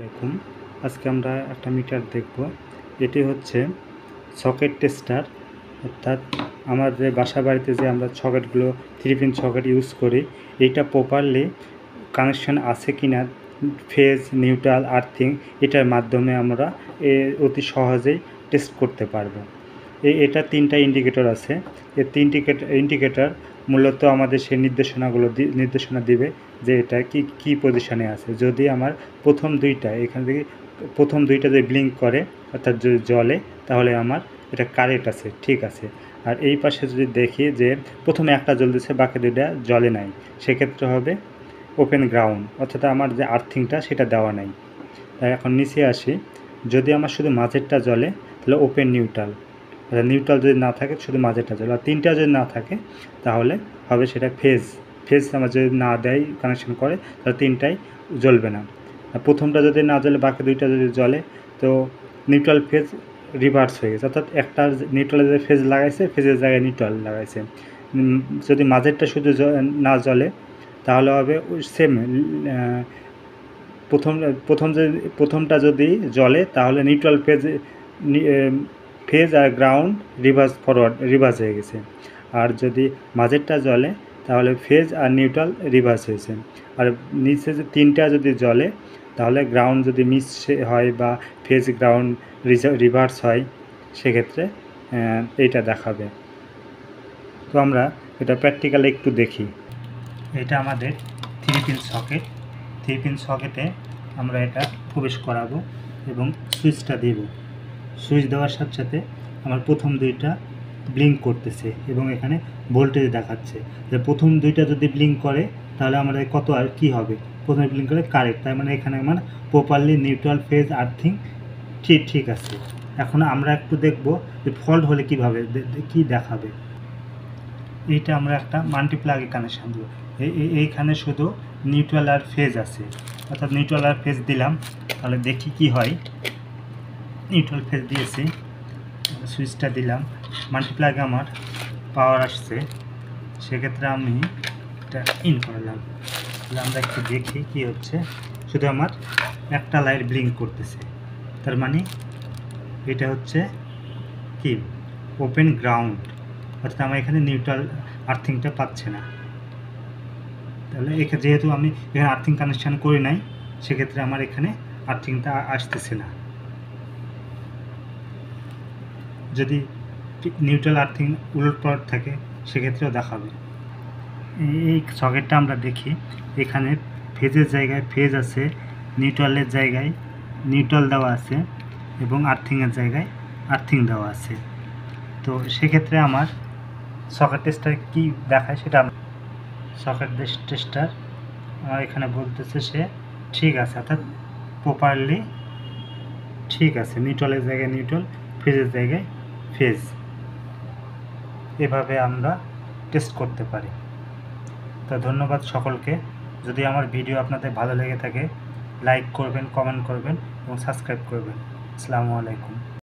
আসসালামু আলাইকুম। আজকে আমরা একটা মিটার দেখব। এটি হচ্ছে সকেট টেস্টার, অর্থাৎ আমার যে বাসা বাড়িতে যে আমরা সকেটগুলো 3 পিন সকেট ইউজ করি, এইটা প্রপারলি কানেকশন আছে কি না, ফেজ, নিউট্রাল, আর্থিং, এটার মাধ্যমে আমরা অতি সহজেই টেস্ট করতে পারবো। এটা 3টা ইন্ডিকেটর আছে। এই 3টি ইন্ডিকেটর মূলত আমাদের সেই নির্দেশনা দিবে যে এটা কি পজিশনে আছে। যদি আমার প্রথম দুইটা এখান থেকে প্রথম দুইটা যদি ব্লিঙ্ক করে, অর্থাৎ যদি জ্বলে, তাহলে আমার এটা কারেক্ট আছে, ঠিক আছে। আর এই পাশে যদি দেখি যে প্রথমে একটা জ্বলতেছে, বাকি দুইটা জ্বলে নাই, সেক্ষেত্রে হবে ওপেন গ্রাউন্ড, অর্থাৎ আমার যে আর্থিংটা সেটা দেওয়া নাই। তাই এখন নিচে আসি। যদি আমার শুধু মাঝেরটা জ্বলে তাহলে ওপেন নিউট্রাল, অর্থাৎ নিউট্রাল যদি না থাকে শুধু মাঝেরটা জ্বলে। আর 3টা যদি না থাকে তাহলে হবে সেটা ফেজ। আমার যদি না দেয়, কানেকশন করে, তাহলে 3টাই জ্বলবে না। আর প্রথমটা যদি না জ্বলে বাকি দুইটা যদি জ্বলে, তো নিউট্রাল ফেজ রিভার্স হয়ে গেছে, অর্থাৎ একটা নিউট্রালের যে ফেজ লাগাইছে, ফেজের জায়গায় নিউট্রাল লাগাইছে। যদি মাঝেরটা শুধু না জ্বলে তাহলে হবে সেম, প্রথমটা যদি জ্বলে তাহলে নিউট্রাল ফেজ আর গ্রাউন্ড রিভার্স হয়ে গেছে। আর যদি মাঝেরটা জ্বলে তাহলে ফেজ আর নিউট্রাল রিভার্স হয়েছে। আর নিচে যে 3টা যদি জ্বলে তাহলে গ্রাউন্ড যদি মিস হয় বা ফেজ গ্রাউন্ড রিভার্স হয়, সেক্ষেত্রে এইটা দেখাবে। তো আমরা এটা প্র্যাকটিক্যালি একটু দেখি। এটা আমাদের 3 পিন সকেট। 3 পিন সকেটে আমরা এটা প্রবেশ করাবো এবং সুইচটা দেব। সুইচ দেওয়ার সাথে সাথে আমার প্রথম দুইটা ব্লিঙ্ক করতেছে এবং এখানে ভোল্টেজ দেখাচ্ছে। যে প্রথম দুইটা যদি ব্লিঙ্ক করে তাহলে আমাদের কত আর কি হবে, প্রথমে ব্লিঙ্ক করে কারেক্ট, তার মানে এখানে আমার প্রপারলি নিউট্রাল ফেজ আর্থিং ঠিক আছে। এখন আমরা একটু দেখব যে ফল্ট হলে কীভাবে কি দেখাবে। এইটা আমরা একটা মাল্টিপ্লাগে কানেকশান দেবো। এইখানে শুধু নিউট্রাল আর ফেজ আছে, অর্থাৎ নিউট্রাল আর ফেজ দিলাম। তাহলে দেখি কি হয়। নিউট্রাল ফেজ দিয়েছি, সুইচটা দিলাম, মাল্টিপ্লাগে আমার পাওয়ার আসছে, সেক্ষেত্রে আমি এটা ইন করলাম। তাহলে আমরা একটু দেখি কি হচ্ছে। শুধু আমার একটা লাইট ব্লিঙ্ক করতেছে, তার মানে এটা হচ্ছে কি ওপেন গ্রাউন্ড, অর্থাৎ আমার এখানে নিউট্রাল আর্থিংটা পাচ্ছে না। তাহলে যেহেতু আমি এখানে আর্থিং কানেকশান করি নাই, সেক্ষেত্রে আমার এখানে আর্থিংটা আসতেছে না। যদি নিউট্রাল আর্থিং উলটপালট থাকে সেক্ষেত্রেও দেখাবে। এই সকেটটা আমরা দেখি, এখানে ফেজের জায়গায় ফেজ আছে, নিউট্রালের জায়গায় নিউট্রাল দেওয়া আছে এবং আর্থিংয়ের জায়গায় আর্থিং দেওয়া আছে। তো সেক্ষেত্রে আমার সকেট টেস্টার কী দেখায় সেটা সকেট টেস্টার আমার এখানে বলতেছে সে ঠিক আছে, অর্থাৎ প্রপারলি ঠিক আছে, নিউট্রালের জায়গায় নিউট্রাল, ফেজের জায়গায় ফেজ। এভাবে আমরা টেস্ট করতে পারি। তো ধন্যবাদ সকলকে। যদি আমার ভিডিও আপনাদের ভালো লেগে থাকে, লাইক করবেন, কমেন্ট করবেন এবং সাবস্ক্রাইব করবেন। আসসালামু আলাইকুম।